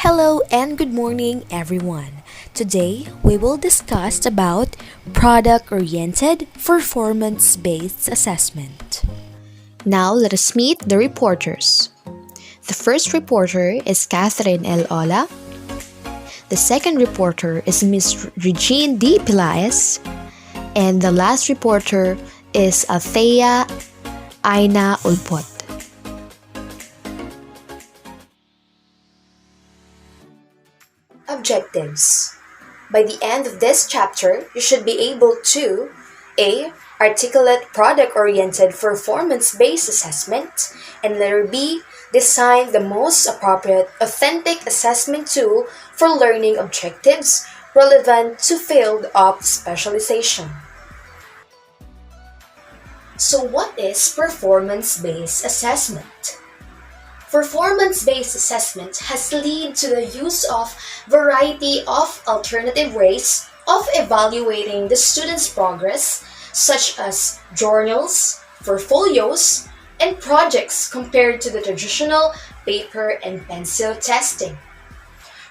Hello and good morning everyone. Today we will discuss about product-oriented performance-based assessment. Now let us meet the reporters. The first reporter is Catherine L. Ola. The second reporter is Miss Regine D. Pilaes. And the last reporter is Althea Aina Ulpot. Objectives. By the end of this chapter, you should be able to A. Articulate product-oriented performance-based assessment, and letter B. Design the most appropriate authentic assessment tool for learning objectives relevant to field of specialization. So what is performance-based assessment? Performance-based assessment has led to the use of variety of alternative ways of evaluating the student's progress, such as journals, portfolios, and projects compared to the traditional paper and pencil testing.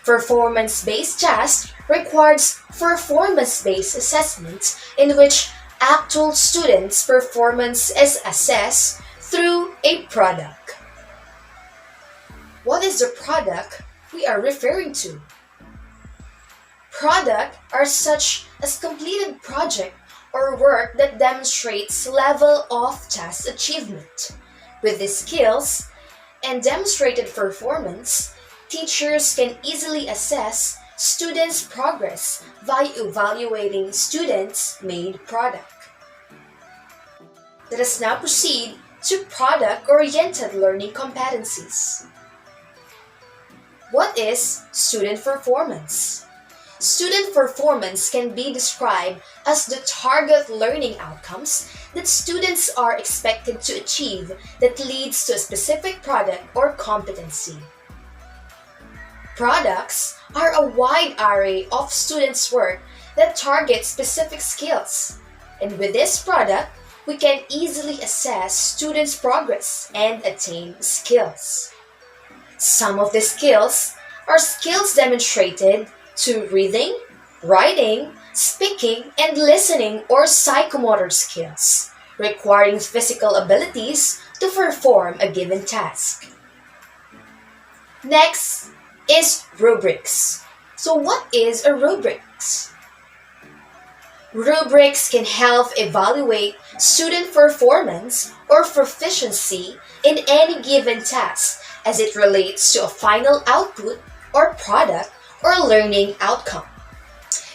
Performance-based test requires performance-based assessment in which actual students' performance is assessed through a product. What is the product we are referring to? Product are such as completed project or work that demonstrates level of task achievement. With these skills and demonstrated performance, teachers can easily assess students' progress by evaluating students' made product. Let us now proceed to product-oriented learning competencies. What is student performance? Student performance can be described as the target learning outcomes that students are expected to achieve that leads to a specific product or competency. Products are a wide array of students' work that target specific skills, and with this product, we can easily assess students' progress and attain skills. Some of the skills are skills demonstrated to reading, writing, speaking, and listening or psychomotor skills, requiring physical abilities to perform a given task. Next is rubrics. So what is a rubrics? Rubrics can help evaluate student performance or proficiency in any given task as it relates to a final output or product or learning outcome.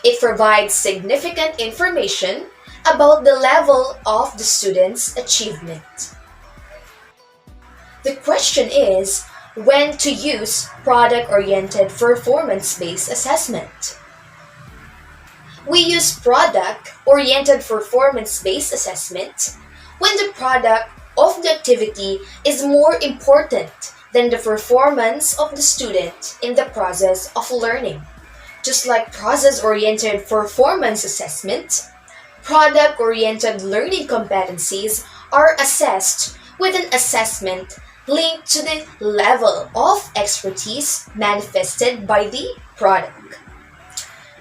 It provides significant information about the level of the student's achievement. The question is when to use product-oriented performance-based assessment. We use product-oriented performance-based assessment when the product of the activity is more important than the performance of the student in the process of learning. Just like process-oriented performance assessment, product-oriented learning competencies are assessed with an assessment linked to the level of expertise manifested by the product.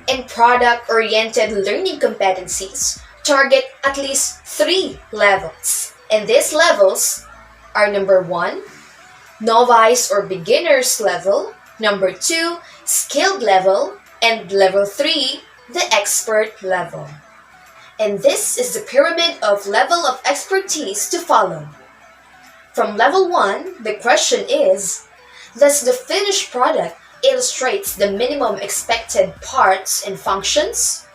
And product-oriented learning competencies target at least 3 levels, and these levels are number 1, novice or beginner's level, number 2, skilled level, and level 3, the expert level. And this is the pyramid of level of expertise to follow. From level 1, the question is, does the finished product illustrates the minimum expected parts and functions?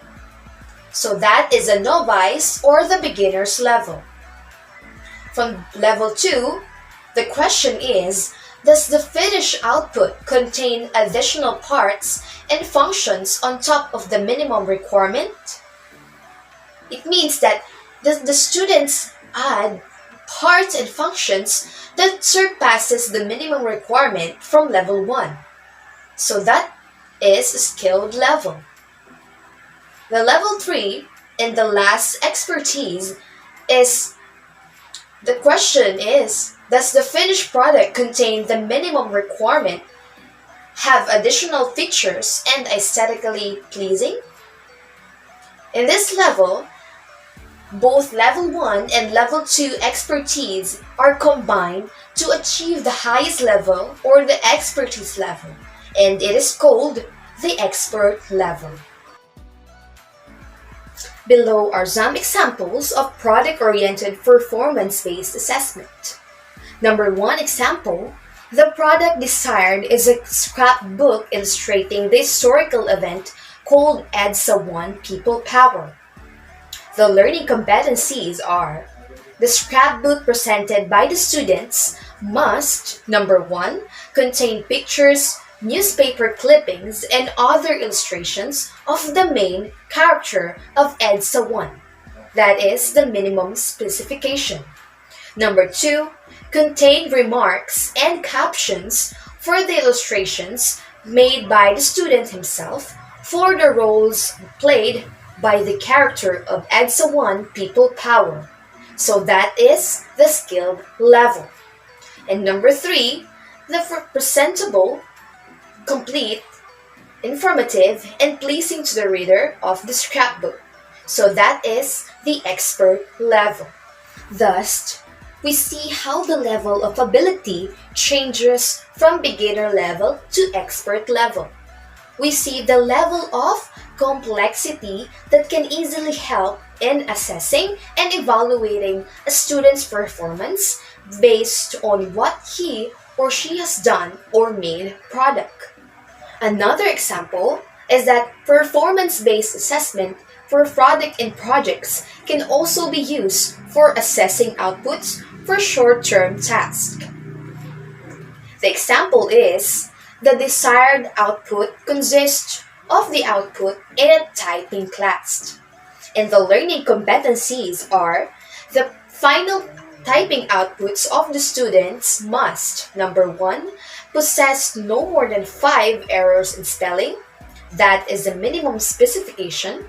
So that is a novice or the beginner's level. From level 2, the question is, does the finished output contain additional parts and functions on top of the minimum requirement? It means that the students add parts and functions that surpasses the minimum requirement from level 1. So that is a skilled level. The level 3 and the last expertise is, the question is, does the finished product contain the minimum requirement have additional features and aesthetically pleasing? In this level, both level 1 and level 2 expertise are combined to achieve the highest level or the expertise level, and it is called the expert level. Below are some examples of product-oriented performance-based assessment. Number 1 example, the product desired is a scrapbook illustrating the historical event called EDSA 1 People Power. The learning competencies are: the scrapbook presented by the students must, number 1, contain pictures, newspaper clippings, and other illustrations of the main character of EDSA 1. That is the minimum specification. Number 2, contain remarks and captions for the illustrations made by the student himself for the roles played by the character of EDSA 1 People Power. So that is the skilled level. And number 3, the presentable, complete, informative, and pleasing to the reader of the scrapbook. So that is the expert level. Thus, we see how the level of ability changes from beginner level to expert level. We see the level of complexity that can easily help in assessing and evaluating a student's performance based on what he or she has done or made product. Another example is that performance-based assessment for product and projects can also be used for assessing outputs for short-term tasks. The example is, the desired output consists of the output in a typing class. And the learning competencies are, the final typing outputs of the students must, number 1, possess no more than 5 errors in spelling. That is the minimum specification.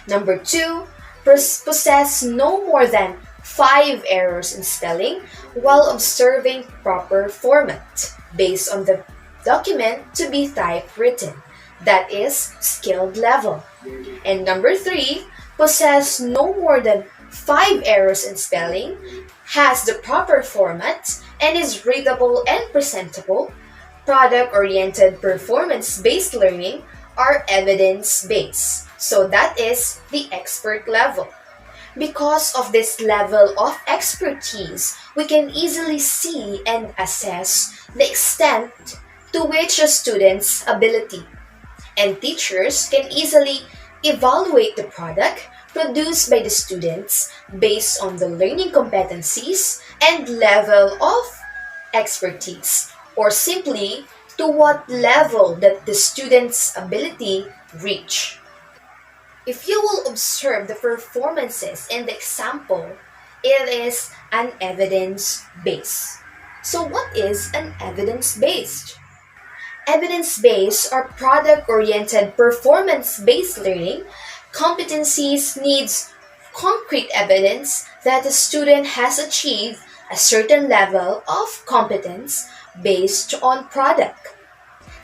Number 2, possess no more than 5 errors in spelling while observing proper format based on the document to be typewritten. That is skilled level. And number 3, possess no more than 5 errors in spelling, has the proper format, and is readable and presentable. Product-oriented performance-based learning are evidence-based. So that is the expert level. Because of this level of expertise, we can easily see and assess the extent to which a student's ability, and teachers can easily evaluate the product produced by the students based on the learning competencies and level of expertise, or simply to what level that the student's ability reach. If you will observe the performances in the example, it is an evidence-based. So what is an evidence-based? Evidence-based or product-oriented performance-based learning competencies needs concrete evidence that the student has achieved a certain level of competence based on product.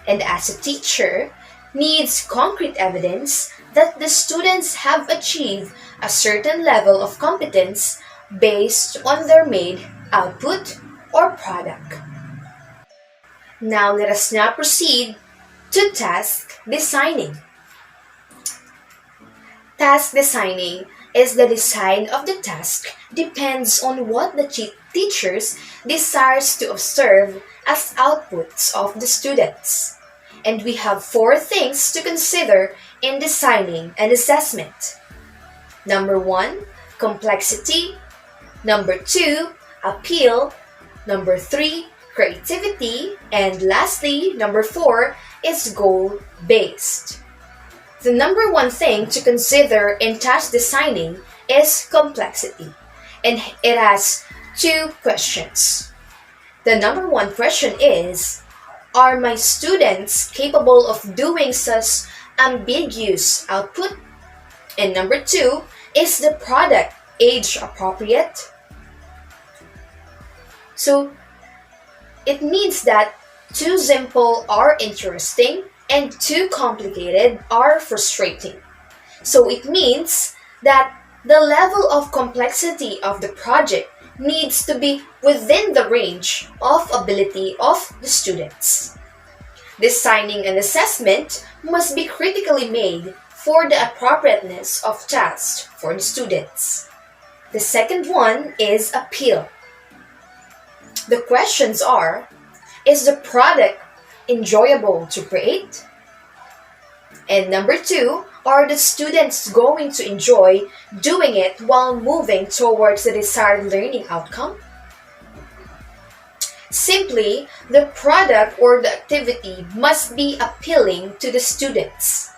And as a teacher, needs concrete evidence that the students have achieved a certain level of competence based on their made output or product. Now let us now proceed to task designing. Task designing is the design of the task depends on what the teachers desires to observe as outputs of the students. And we have 4 things to consider in designing an assessment. Number 1, complexity. Number 2, appeal. Number 3, creativity. And lastly, number 4 is goal-based. The number 1 thing to consider in task designing is complexity. And it has 2 questions. The number 1 question is, are my students capable of doing such ambiguous output? And number 2, is the product age appropriate? So it means that Too simple are interesting, and too complicated are frustrating. So it means that the level of complexity of the project needs to be within the range of ability of the students. Designing an assessment must be critically made for the appropriateness of tasks for the students. The second one is appeal. The questions are: is the product enjoyable to create? And number two, are the students going to enjoy doing it while moving towards the desired learning outcome? Simply, the product or the activity must be appealing to the students.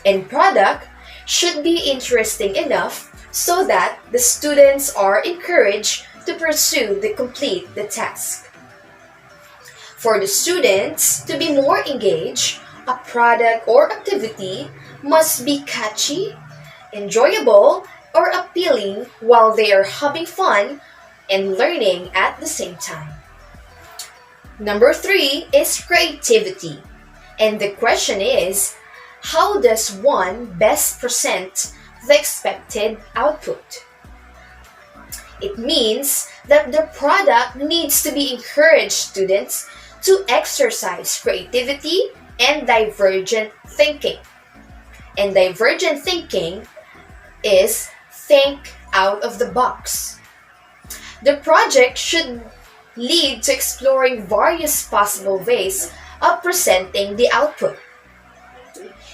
And product should be interesting enough so that the students are encouraged to pursue the complete the task. For the students to be more engaged, a product or activity must be catchy, enjoyable, or appealing while they are having fun and learning at the same time. Number three is creativity. And the question is, how does one best present the expected output? It means that the product needs to be encourage students to exercise creativity and divergent thinking. And divergent thinking is think out of the box. The project should lead to exploring various possible ways of presenting the output.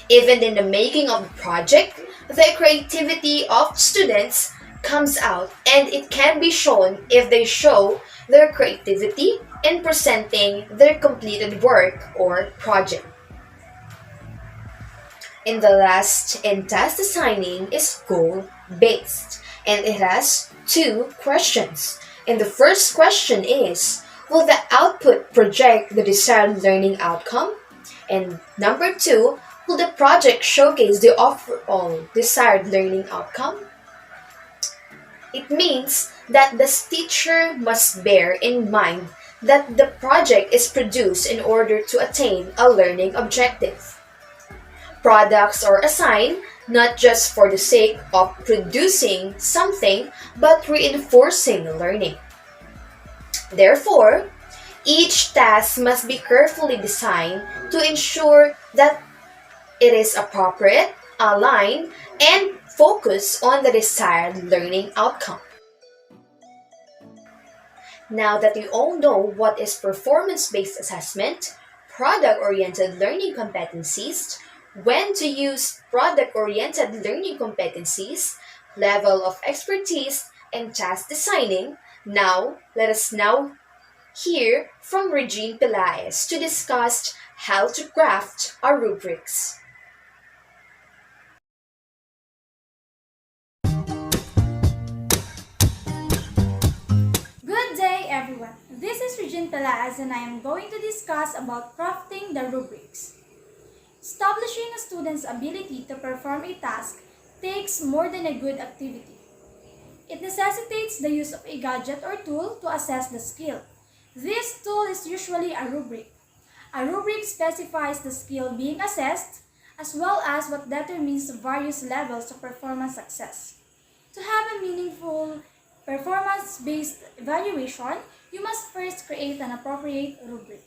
Even in the making of the project, the creativity of students comes out, and it can be shown if they show their creativity in presenting their completed work or project. And the last in task designing is goal-based, and it has two questions. And the first question is, will the output project the desired learning outcome? And number two, will the project showcase the overall desired learning outcome? It means that the teacher must bear in mind that the project is produced in order to attain a learning objective. Products are assigned not just for the sake of producing something, but reinforcing learning. Therefore, each task must be carefully designed to ensure that it is appropriate, aligned, and focused on the desired learning outcome. Now that you all know what is performance-based assessment, product-oriented learning competencies, when to use product-oriented learning competencies, level of expertise, and task designing, let us now hear from Regine Pelaez to discuss how to craft our rubrics. Good day everyone. This is Regine Pelaez and I am going to discuss about crafting the rubrics. Establishing a student's ability to perform a task takes more than a good activity. It necessitates the use of a gadget or tool to assess the skill. This tool is usually a rubric. A rubric specifies the skill being assessed as well as what determines various levels of performance success. To have a meaningful performance-based evaluation, you must first create an appropriate rubric.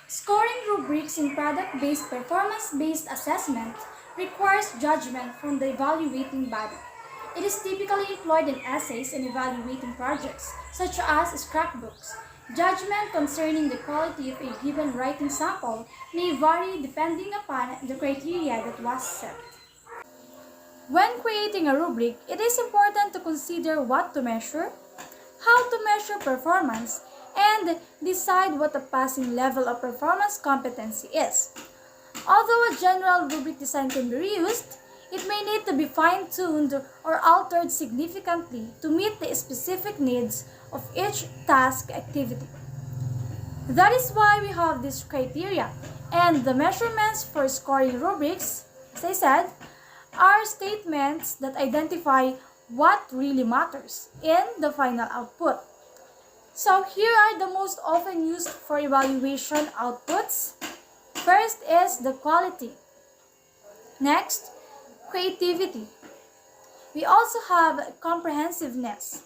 Scoring rubrics in product-based performance-based assessment requires judgment from the evaluating body. It is typically employed in essays and evaluating projects, such as scrapbooks. Judgment concerning the quality of a given writing sample may vary depending upon the criteria that was set. When creating a rubric, it is important to consider what to measure, how to measure performance, and decide what the passing level of performance competency is. Although a general rubric design can be reused, it may need to be fine-tuned or altered significantly to meet the specific needs of each task activity. That is why we have this criteria, and the measurements for scoring rubrics, as I said, are statements that identify what really matters in the final output. So here are the most often used for evaluation outputs. First is the quality. Next, creativity. We also have comprehensiveness,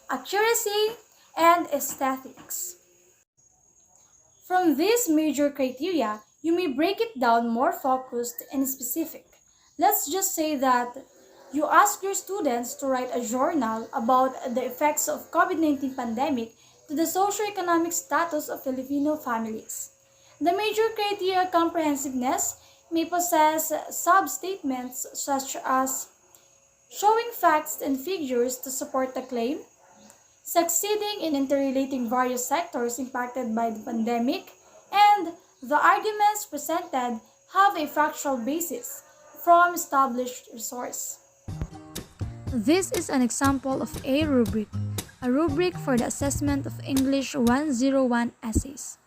accuracy, and aesthetics. From these major criteria, you may break it down more focused and specific. Let's just say that you ask your students to write a journal about the effects of COVID-19 pandemic to the socioeconomic status of Filipino families. The major criteria comprehensiveness may possess sub-statements such as showing facts and figures to support the claim, succeeding in interrelating various sectors impacted by the pandemic, and the arguments presented have a factual basis from established resource. This is an example of a rubric for the assessment of English 101 essays.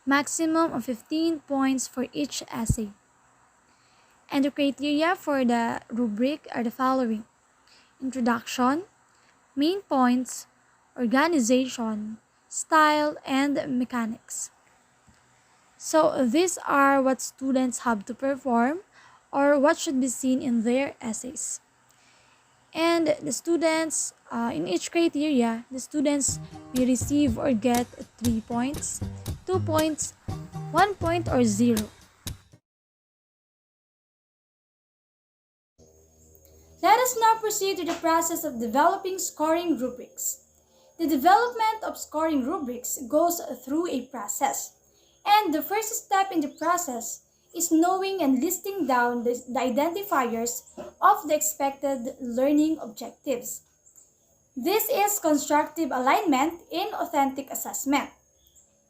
Maximum of 15 points for each essay. And the criteria for the rubric are the following: introduction, main points, organization, style, and mechanics. So these are what students have to perform or what should be seen in their essays. And the students, in each criteria, the students may receive or get 3 points, 2 points, 1 point, or 0. Let us now proceed to the process of developing scoring rubrics. The development of scoring rubrics goes through a process, and the first step in the process is knowing and listing down the identifiers of the expected learning objectives. This is constructive alignment in authentic assessment.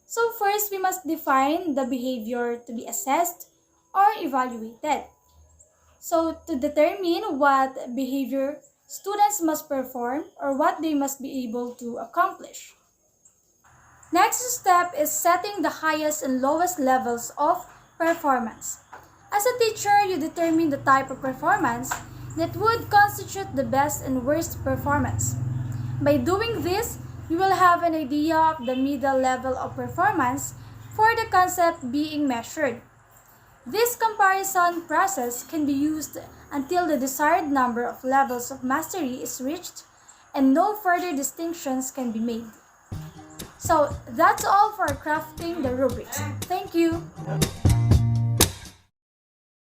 So first, we must define the behavior to be assessed or evaluated. So to determine what behavior students must perform or what they must be able to accomplish. Next step is setting the highest and lowest levels of performance. As a teacher, you determine the type of performance that would constitute the best and worst performance. By doing this, you will have an idea of the middle level of performance for the concept being measured. This comparison process can be used until the desired number of levels of mastery is reached and no further distinctions can be made. So that's all for crafting the rubrics. Thank you.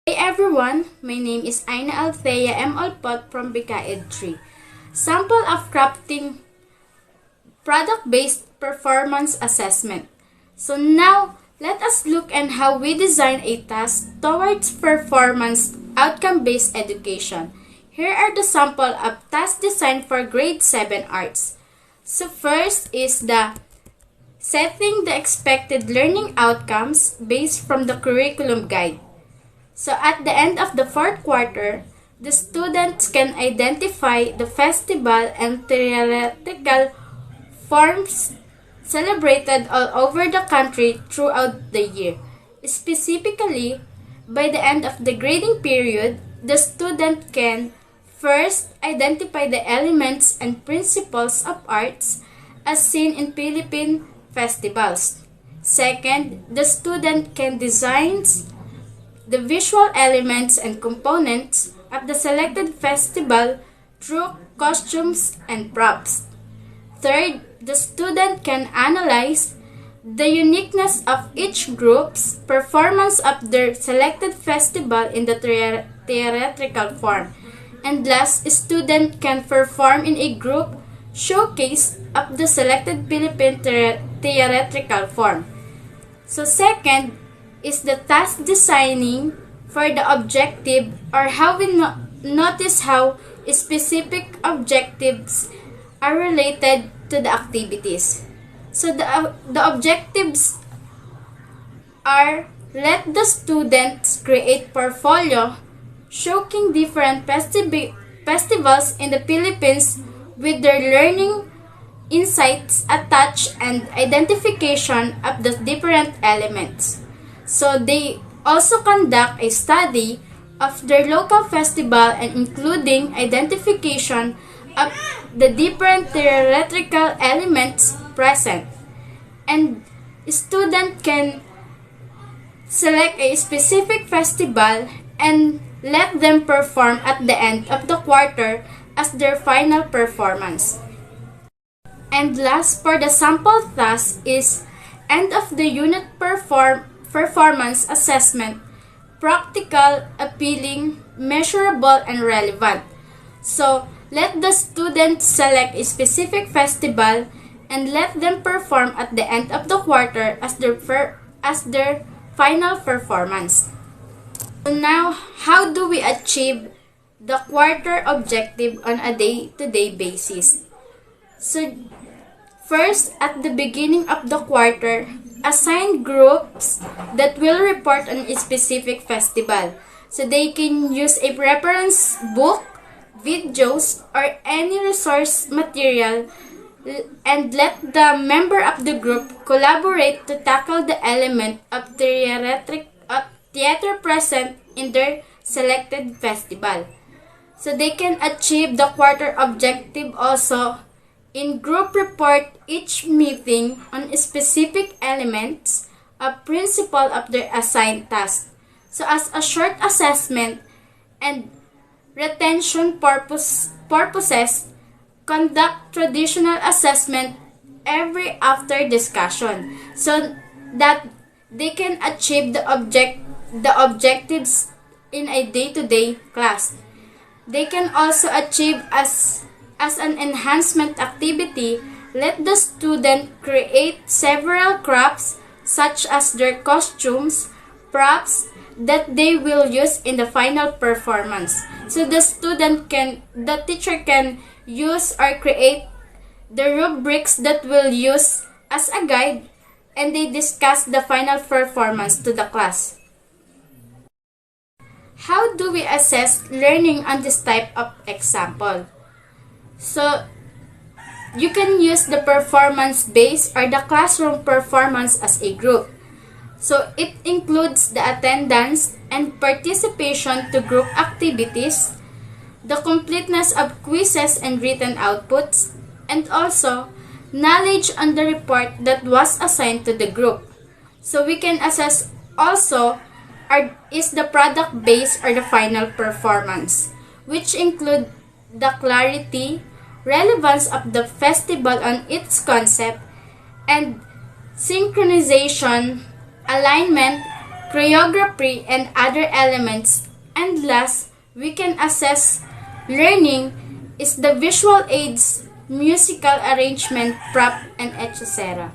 Hey everyone, my name is Aina Althea M. Alpot from BKED 3. Sample of crafting product-based performance assessment. So now, let us look at how we design a task towards performance outcome-based education. Here are the sample of tasks designed for grade 7 arts. So first is the setting the expected learning outcomes based from the curriculum guide. So at the end of the fourth quarter, the students can identify the festival and theoretical forms celebrated all over the country throughout the year. Specifically, by the end of the grading period, the student can first identify the elements and principles of arts as seen in Philippine festivals. Second, the student can design the visual elements and components of the selected festival through costumes and props. Third, the student can analyze the uniqueness of each group's performance of their selected festival in the theatrical form. And last, a student can perform in a group showcase of the selected Philippine theatrical form. So second is the task designing for the objective, or how we notice how specific objectives are related to the activities. So the objectives are: let the students create portfolio showcasing different festivals in the Philippines with their learning insights attached and identification of the different elements. So they also conduct a study of their local festival and including identification of the different theoretical elements present, and student can select a specific festival and let them perform at the end of the quarter as their final performance. And last, for the sample task is end of the unit performance assessment, practical, appealing, measurable, and relevant. So, let the students select a specific festival and let them perform at the end of the quarter as their final performance. So now, how do we achieve the quarter objective on a day-to-day basis? So, first, at the beginning of the quarter, assign groups that will report on a specific festival. So they can use a reference book, videos, or any resource material, and let the member of the group collaborate to tackle the element of theater present in their selected festival. So they can achieve the quarter objective also in group report each meeting on specific elements of principle of their assigned task. So as a short assessment and retention purposes, conduct traditional assessment every after discussion so that they can achieve the objectives in a day-to-day class. They can also achieve as an enhancement activity, let the student create several crafts such as their costumes, props that they will use in the final performance. So the teacher can use or create the rubrics that will use as a guide, and they discuss the final performance to the class. How do we assess learning on this type of example? So, you can use the performance-based or the classroom performance as a group. So, it includes the attendance and participation to group activities, the completeness of quizzes and written outputs, and also knowledge on the report that was assigned to the group. So, we can assess also is the product-based or the final performance, which include the clarity, relevance of the festival on its concept, and synchronization, alignment, choreography, and other elements. And last, we can assess learning is the visual aids, musical arrangement, prop, and etc.